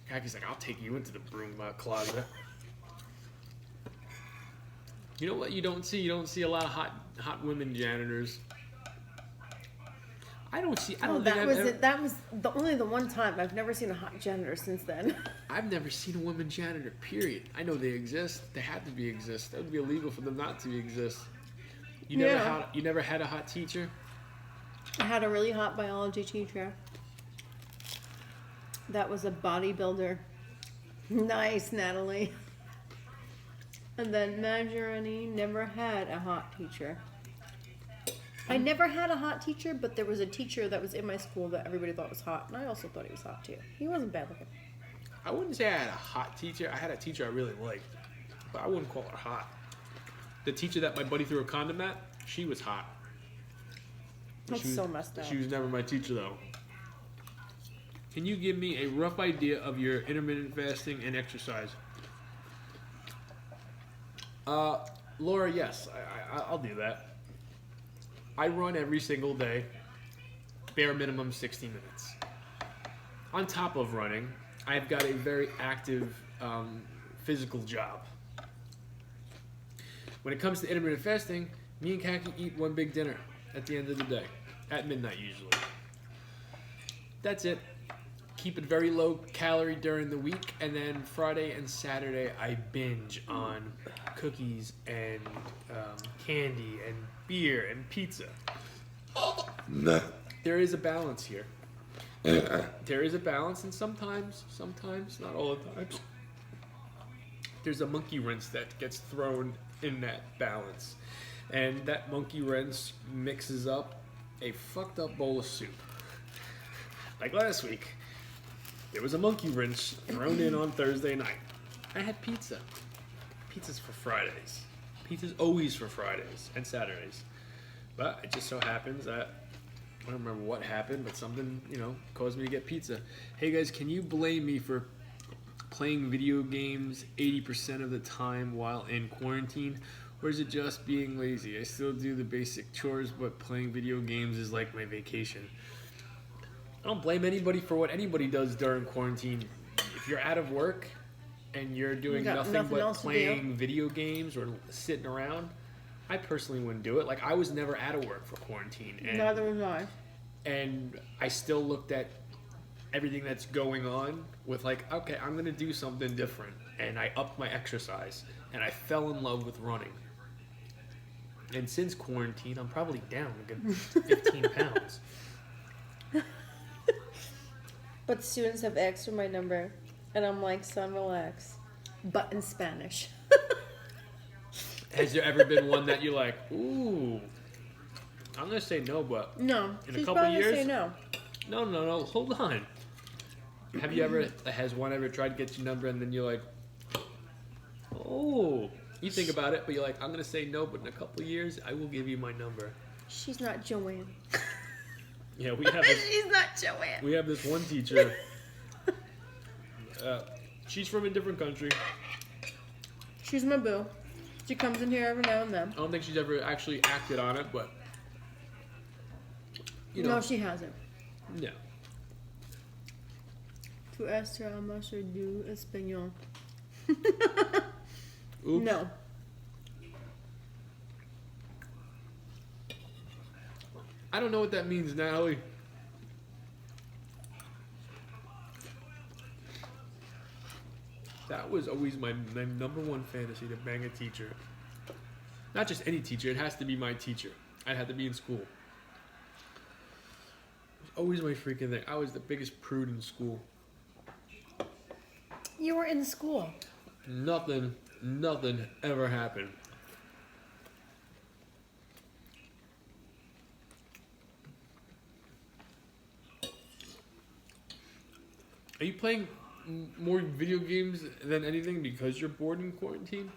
Kaki's like, I'll take you into the broom closet. You know what you don't see? You don't see a lot of hot women janitors. I don't think That was only the one time. I've never seen a hot janitor since then. I've never seen a woman janitor, period. I know they exist. They had to exist. That would be illegal for them not to exist. You never had a hot teacher? I had a really hot biology teacher. That was a bodybuilder. Nice, Natalie. And then Marjorie never had a hot teacher. I never had a hot teacher, but there was a teacher that was in my school that everybody thought was hot, and I also thought he was hot too. He wasn't bad looking. I wouldn't say I had a hot teacher. I had a teacher I really liked, but I wouldn't call her hot. The teacher that my buddy threw a condom at, she was hot. That's so messed up. She was never my teacher though. Can you give me a rough idea of your intermittent fasting and exercise? Laura, yes, I'll do that. I run every single day, bare minimum 60 minutes. On top of running, I've got a very active physical job. When it comes to intermittent fasting, me and Kaki eat one big dinner at the end of the day, at midnight usually. That's it. Keep it very low calorie during the week, and then Friday and Saturday I binge on cookies and candy and beer and pizza. There is a balance here. There is a balance, and sometimes, not all the time, there's a monkey wrench that gets thrown in that balance. And that monkey wrench mixes up a fucked up bowl of soup. Like last week, there was a monkey wrench thrown in on Thursday night. I had pizza. Pizza's for Fridays. Pizza's always for Fridays and Saturdays. But it just so happens that, I don't remember what happened, but something, caused me to get pizza. Hey guys, can you blame me for playing video games 80% of the time while in quarantine? Or is it just being lazy? I still do the basic chores, but playing video games is like my vacation. I don't blame anybody for what anybody does during quarantine. If you're out of work and you're doing nothing but playing video games or sitting around, I personally wouldn't do it. Like, I was never out of work for quarantine. And, Neither was I. and I still looked at everything that's going on with like, okay, I'm going to do something different. And I upped my exercise. And I fell in love with running. And since quarantine, I'm probably down a good 15 pounds. But students have asked for my number. And I'm like, son, relax. But in Spanish. Has there ever been one that you're like, ooh, I'm going to say no, but No. in a She's couple probably years? say no. No, hold on. Has one ever tried to get your number and then you're like, oh, you think about it, but you're like, I'm going to say no, but in a couple of years, I will give you my number. She's not Joanne. Yeah, we have this, She's not Joanne. we have this one teacher. She's from a different country. She's my boo. She comes in here every now and then. I don't think she's ever actually acted on it, but you know. No, she hasn't. No. Tu es ama sur du español. Oops. No. I don't know what that means, Natalie. That was always my number one fantasy, to bang a teacher. Not just any teacher, it has to be my teacher. I'd have to be in school. It was always my freaking thing. I was the biggest prude in school. You were in school. Nothing ever happened. Are you playing more video games than anything because you're bored in quarantine?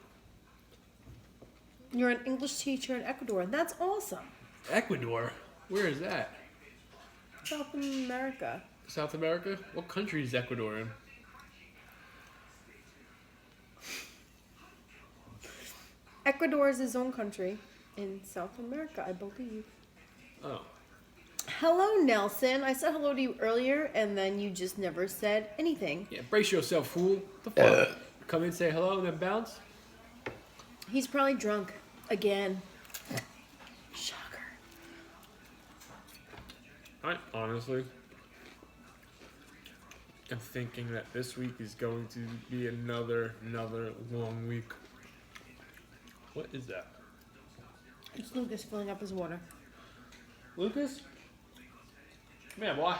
You're an English teacher in Ecuador. That's awesome. Ecuador? Where is that? South America. South America? What country is Ecuador in? Ecuador is its own country in South America, I believe. Oh. Hello, Nelson. I said hello to you earlier, and then you just never said anything. Yeah, brace yourself, fool. The fuck? Come in, say hello, and then bounce? He's probably drunk again. Shocker. I honestly am thinking that this week is going to be another long week. What is that? It's Lucas filling up his water. Lucas? Come here, boy.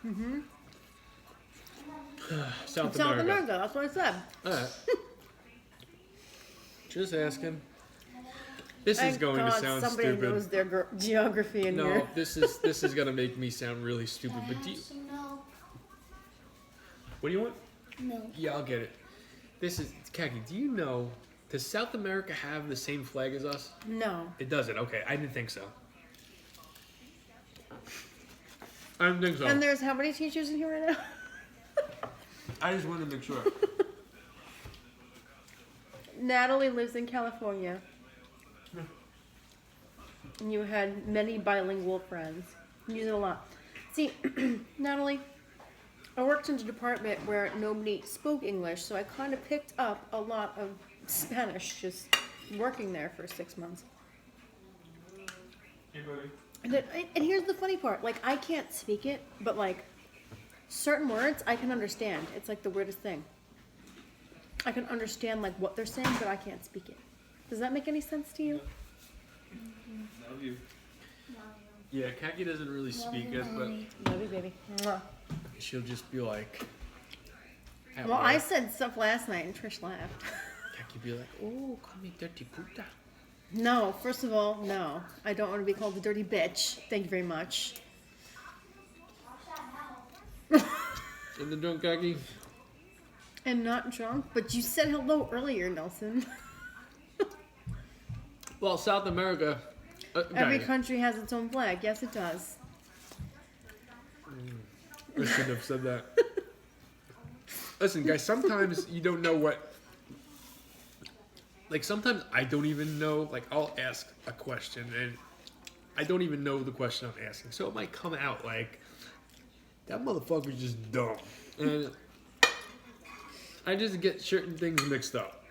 Mm-hmm. South South America. America, that's what I said. Alright. Just asking. This is Thank going God to sound somebody stupid. knows their geography in No, here. this is gonna make me sound really stupid. But do you, what do you want? No. Yeah, I'll get it. This is Kaki. Do you know? Does South America have the same flag as us? No. It doesn't. Okay, I didn't think so. I didn't think so. And there's how many teachers in here right now? I just wanted to make sure. Natalie lives in California. And you had many bilingual friends. You use it a lot. See, Natalie, I worked in a department where nobody spoke English, so I kind of picked up a lot of Spanish just working there for 6 months. Hey, buddy. And here's the funny part. Like, I can't speak it, but, like, certain words I can understand. It's, like, the weirdest thing. I can understand, like, what they're saying, but I can't speak it. Does that make any sense to you? Love you. Yeah, Kaki doesn't really speak it, but Love you, baby. Mwah. she'll just be like. at Well, I work. said stuff last night, and Trish laughed. Kaki be like, "Oh, call me dirty puta." No, first of all, no. I don't want to be called a dirty bitch. Thank you very much. And the drunk Kaki. I'm not drunk, but you said hello earlier, Nelson. Well, South America. Every country has its own flag. Yes, it does. I shouldn't have said that. Listen, guys, sometimes you don't know what. Like, sometimes I don't even know. Like, I'll ask a question, and I don't even know the question I'm asking. So it might come out like, that motherfucker's just dumb. And I just get certain things mixed up.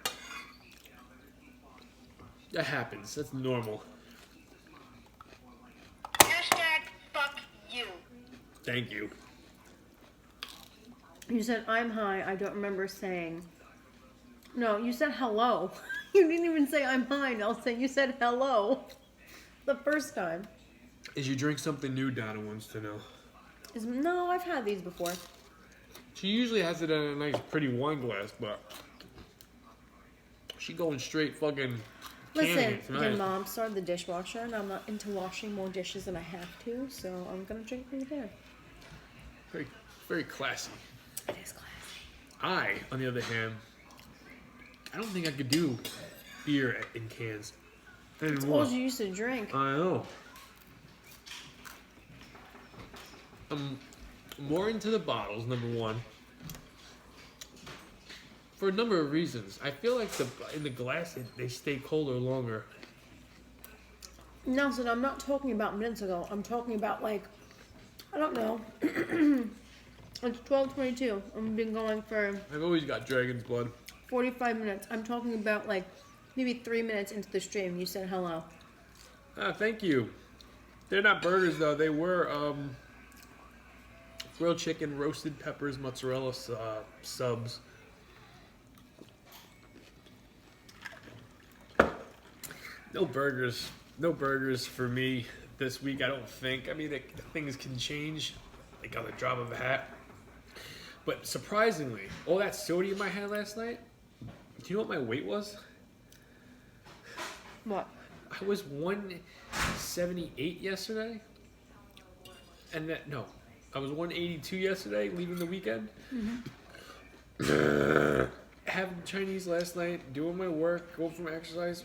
That happens. That's normal. Hashtag fuck you. Thank you. You said I'm high. I don't remember saying. No, you said hello. You didn't even say I'm high, Nelson. You said hello the first time. Is you drink something new, Donna wants to know. No, I've had these before. She usually has it in a nice, pretty wine glass, but she going straight fucking. Listen, canning it tonight. your mom started the dishwasher, and I'm not into washing more dishes than I have to, so I'm gonna drink from there. Very, very classy. It is classy. I, on the other hand, I don't think I could do beer in cans. It's all you used to drink. I know. I'm more into the bottles, number one. For a number of reasons. I feel like in the glass, they stay colder longer. Nelson, I'm not talking about minutes ago. I'm talking about, like, I don't know. It's 12:22. I've been going for I've always got dragon's blood. 45 minutes. I'm talking about, like, maybe 3 minutes into the stream. You said hello. Ah, thank you. They're not burgers, though. They were grilled chicken, roasted peppers, mozzarella subs. No burgers. No burgers for me this week, I don't think. I mean, things can change, like on the drop of a hat. But surprisingly, all that sodium I had last night, do you know what my weight was? What? I was 178 yesterday. And that, no, I was 182 yesterday, leaving the weekend. Having Chinese last night, doing my work, going for my exercise.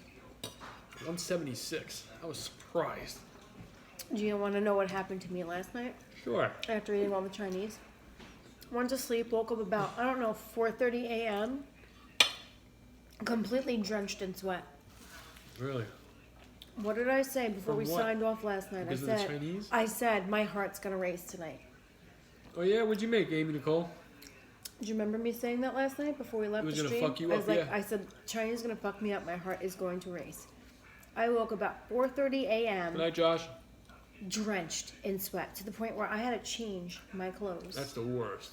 176. I was surprised. Do you want to know what happened to me last night Sure. after eating all the Chinese? Went to sleep, woke up about, 4:30 a.m., completely drenched in sweat. Really? What did I say before From we what? signed off last night? Because of the Chinese? I said, my heart's going to race tonight. Oh yeah, what'd you make, Amy Nicole? Do you remember me saying that last night before we left It was the gonna stream? fuck you I was up, like, yeah. I said, Chinese is going to fuck me up. My heart is going to race. I woke about 4:30 a.m. Good night, Josh. drenched in sweat to the point where I had to change my clothes. That's the worst.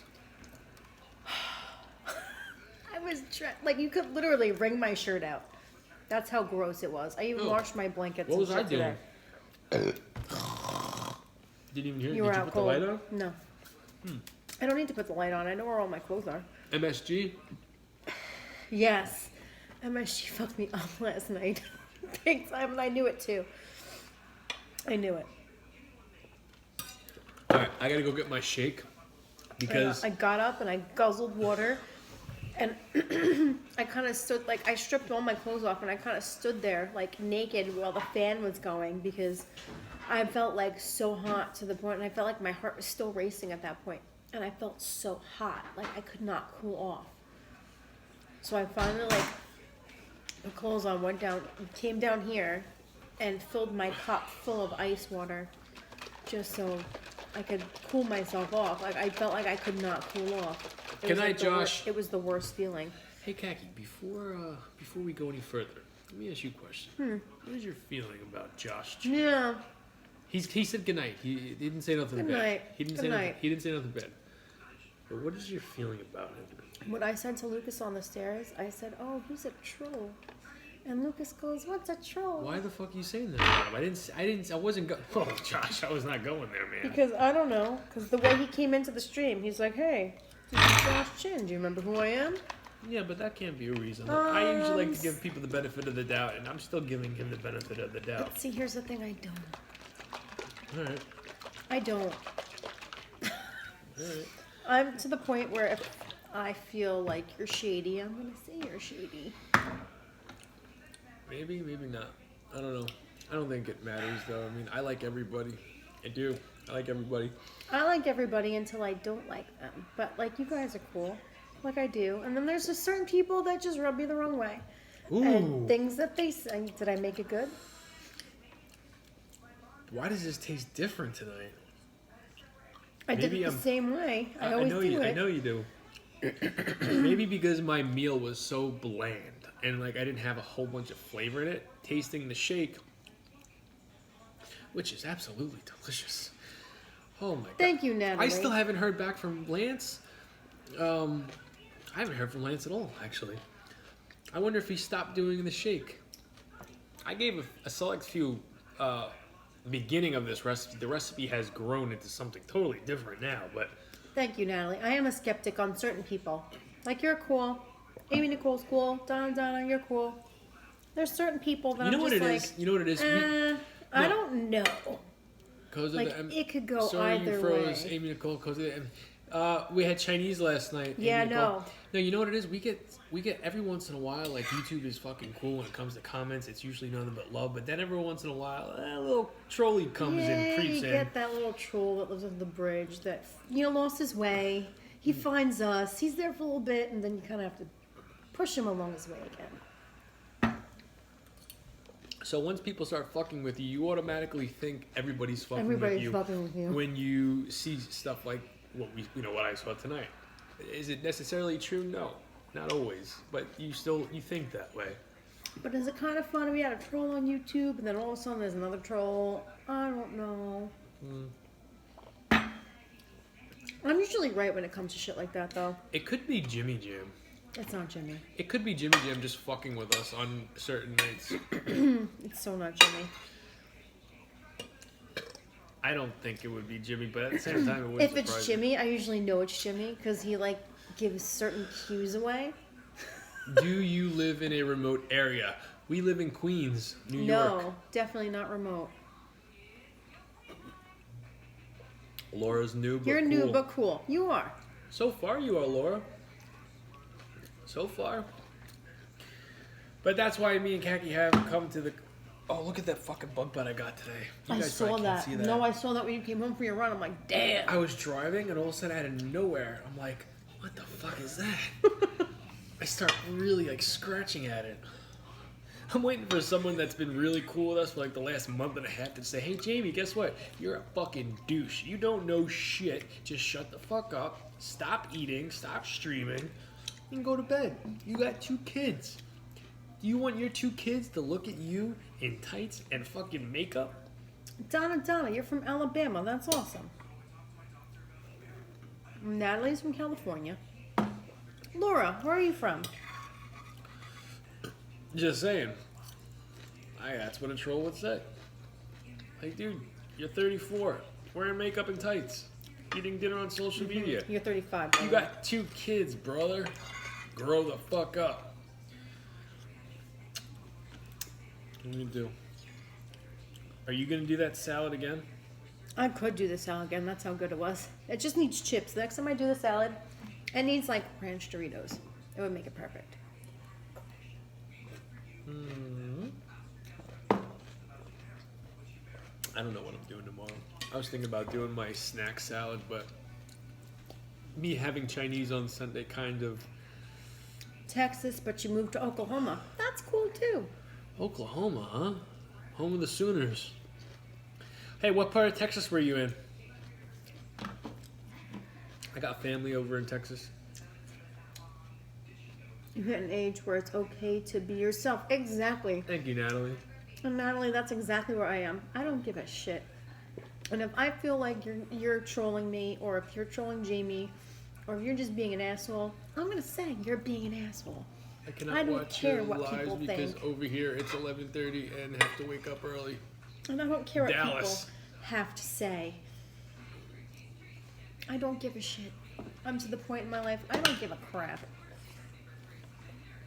I was like, you could literally wring my shirt out. That's how gross it was. I even Oh. washed my blankets. What and was I shit today. doing? Didn't even hear it. You Did were you out put cold. the light on? No. I don't need to put the light on. I know where all my clothes are. MSG? Yes. MSG fucked me up last night. Big time, and I knew it too. I knew it. Alright, I gotta go get my shake. Because I got up and I guzzled water. And I kind of stood, like, I stripped all my clothes off and I kind of stood there, like, naked while the fan was going because I felt, like, so hot to the point, and I felt like my heart was still racing at that point. And I felt so hot, like, I could not cool off. So I finally, like, put clothes on, went down, came down here, and filled my cup full of ice water just so I could cool myself off. Like, I felt like I could not cool off. It Good was, night, like, Josh. It was the worst feeling. Hey Kaki, before we go any further, let me ask you a question. What is your feeling about Josh? Yeah. He said goodnight. He didn't say nothing Good bad. night. He didn't Good say night. nothing. He didn't say nothing bad. But what is your feeling about him? What I said to Lucas on the stairs, I said, "Oh, he's a troll," and Lucas goes, "What's a troll?" Why the fuck are you saying that? Mom? I wasn't go. Oh, Josh, I was not going there, man. Because I don't know. Because the way he came into the stream, he's like, "Hey, this is Josh Chin. Do you remember who I am?" Yeah, but that can't be a reason. I usually like to give people the benefit of the doubt, and I'm still giving him the benefit of the doubt. But see, here's the thing: I don't. All right. I don't. All right. I'm to the point where if I feel like you're shady, I'm gonna say you're shady. Maybe, maybe not. I don't know. I don't think it matters, though. I mean, I like everybody. I do. I like everybody. I like everybody until I don't like them. But, like, you guys are cool. Like I do. And then there's just certain people that just rub me the wrong way. Ooh. And things that they say. Did I make it good? Why does this taste different tonight? I did Maybe it the same way. I always know do you. it. I know you do. Maybe because my meal was so bland and like I didn't have a whole bunch of flavor in it. Tasting the shake, which is absolutely delicious. Oh my god! Thank you, Natalie. I still haven't heard back from Lance. I haven't heard from Lance at all, actually. I wonder if he stopped doing the shake. I gave a select few beginning of this recipe. The recipe has grown into something totally different now, but... Thank you, Natalie. I am a skeptic on certain people. Like, you're cool. Amy Nicole's cool. Donna, you're cool. There's certain people that You know I'm what just it like... is? You know what it is? I don't know. Like, it could go sorry, either froze, way. Amy Nicole, we had Chinese last night. Yeah, Amy Nicole. no. No, you know what it is? We get every once in a while, like YouTube is fucking cool when it comes to comments. It's usually nothing but love. But then every once in a while, a little trolley comes in, creeps you in. get that little troll that lives under the bridge that, lost his way. He finds us. He's there for a little bit, and then you kind of have to push him along his way again. So once people start fucking with you, you automatically think everybody's fucking Everybody's fucking with you. when you see stuff like what I saw tonight. Is it necessarily true? No, not always. But you think that way. But is it kind of fun to be at a troll on YouTube, and then all of a sudden there's another troll? I don't know. I'm usually right when it comes to shit like that, though. It could be Jimmy Jam. It's not Jimmy. It could be Jimmy Jam just fucking with us on certain nights. It's so not Jimmy. I don't think it would be Jimmy, but at the same time, it wouldn't If it's surprise Jimmy, I usually know it's Jimmy because he gives certain cues away. me. Do you live in a remote area? We live in Queens, New York. No, definitely not remote. Laura's new, but You're cool. new but cool. You are. So far, you are, Laura. So far. But that's why me and Kaki have come to the... Oh, look at that fucking bug bite I got today. You I guys saw probably can't that. see that. No, I saw that when you came home from your run. I'm like, damn. I was driving, and all of a sudden, out of nowhere, I'm like, what the fuck is that? I start really, scratching at it. I'm waiting for someone that's been really cool with us for, the last month and a half to say, hey, Jamie, guess what? You're a fucking douche. You don't know shit. Just shut the fuck up. Stop eating. Stop streaming. And go to bed. You got 2 kids. Do you want your 2 kids to look at you in tights and fucking makeup? Donna, you're from Alabama. That's awesome. Natalie's from California. Laura, where are you from? Just saying. That's what a troll would say. Like, dude, you're 34, wearing makeup and tights, eating dinner on social media. You're 35. You got 2 kids, brother. Grow the fuck up. What are you gonna do? Are you gonna do that salad again? I could do the salad again. That's how good it was. It just needs chips. The next time I do the salad, it needs ranch Doritos. It would make it perfect. I don't know what I'm doing tomorrow. I was thinking about doing my snack salad, but me having Chinese on Sunday kind of... Texas, but you moved to Oklahoma. That's cool too. Oklahoma, huh? Home of the Sooners. Hey, what part of Texas were you in? I got family over in Texas. You hit an age where it's okay to be yourself. Exactly. Thank you, Natalie. And Natalie, that's exactly where I am. I don't give a shit. And if I feel like you're trolling me, or if you're trolling Jamie, or if you're just being an asshole, I'm gonna say you're being an asshole. I cannot I don't watch care your what lives people because think. over here it's 11:30 and have to wake up early. And I don't care what Dallas. people have to say. I don't give a shit. I'm to the point in my life, I don't give a crap.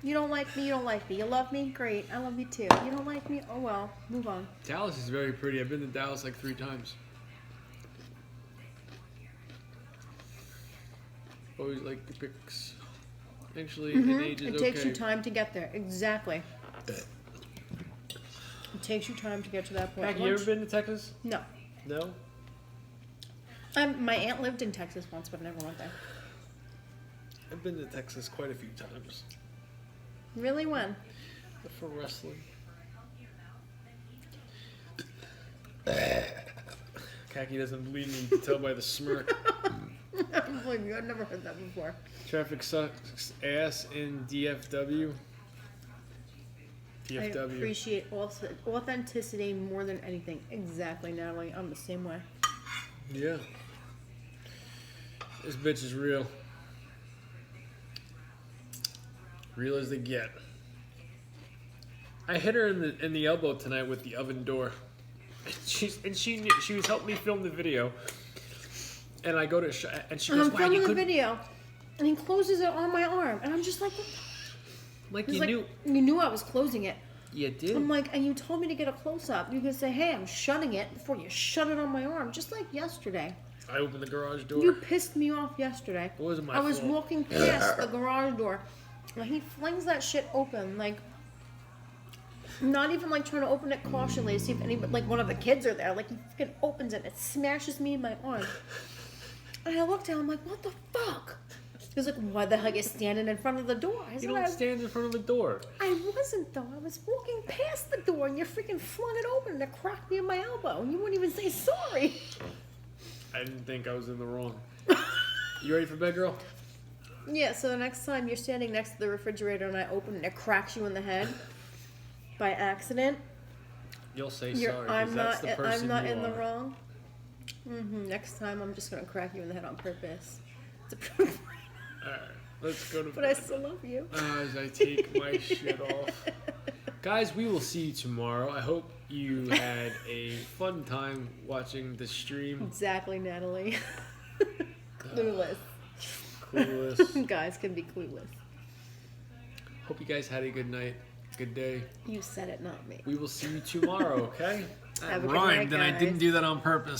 You don't like me, you don't like me. You love me? Great. I love you too. You don't like me? Oh well. Move on. Dallas is very pretty. I've been to Dallas 3 times. Always like the pics. Actually, in age is It takes you time to get there. Exactly. It takes you time to get to that point. Have you ever been to Texas? No. No? My aunt lived in Texas once, but I never went there. I've been to Texas quite a few times. Really? When? For wrestling. Kaki doesn't believe me. You can tell by the smirk. I don't believe you. I've never heard that before. Traffic sucks ass in DFW. I PFW. appreciate authenticity more than anything. Exactly, Natalie. I'm the same way. Yeah. This bitch is real. Real as they get. I hit her in the elbow tonight with the oven door. She was helping me film the video. And I go to and she And goes, I'm "Wow, filming you the could." video, and he closes it on my arm, and I'm just like, Like he's you like, knew. you knew I was closing it. You did. I'm like, and you told me to get a close up. You can say, hey, I'm shutting it before you shut it on my arm, just like yesterday. I opened the garage door. You pissed me off yesterday. It wasn't my I was fault. walking past the garage door, and he flings that shit open, like, not even like trying to open it cautiously to see if anybody, like one of the kids are there. Like he fucking opens it, it smashes me in my arm. And I looked at him, I'm like, what the fuck? He was like, why the hell are you standing in front of the door? I You said, don't stand in front of the door. I wasn't though. I was walking past the door, and you freaking flung it open, and it cracked me in my elbow, and you wouldn't even say sorry. I didn't think I was in the wrong. You ready for bed, girl? Yeah, so the next time you're standing next to the refrigerator and I open it and it cracks you in the head by accident, You'll say you're, sorry. I'm That's not, the person I'm not you in the are. wrong. Next time I'm just gonna crack you in the head on purpose. To prove Alright, let's go to but I bed. still love you. As I take my shit off. Guys, we will see you tomorrow. I hope you had a fun time watching the stream. Exactly, Natalie. Clueless. Clueless. Guys can be clueless. Hope you guys had a good night, good day. You said it, not me. We will see you tomorrow, okay? Have a good Rhymed, night, and I guys. didn't do that on purpose.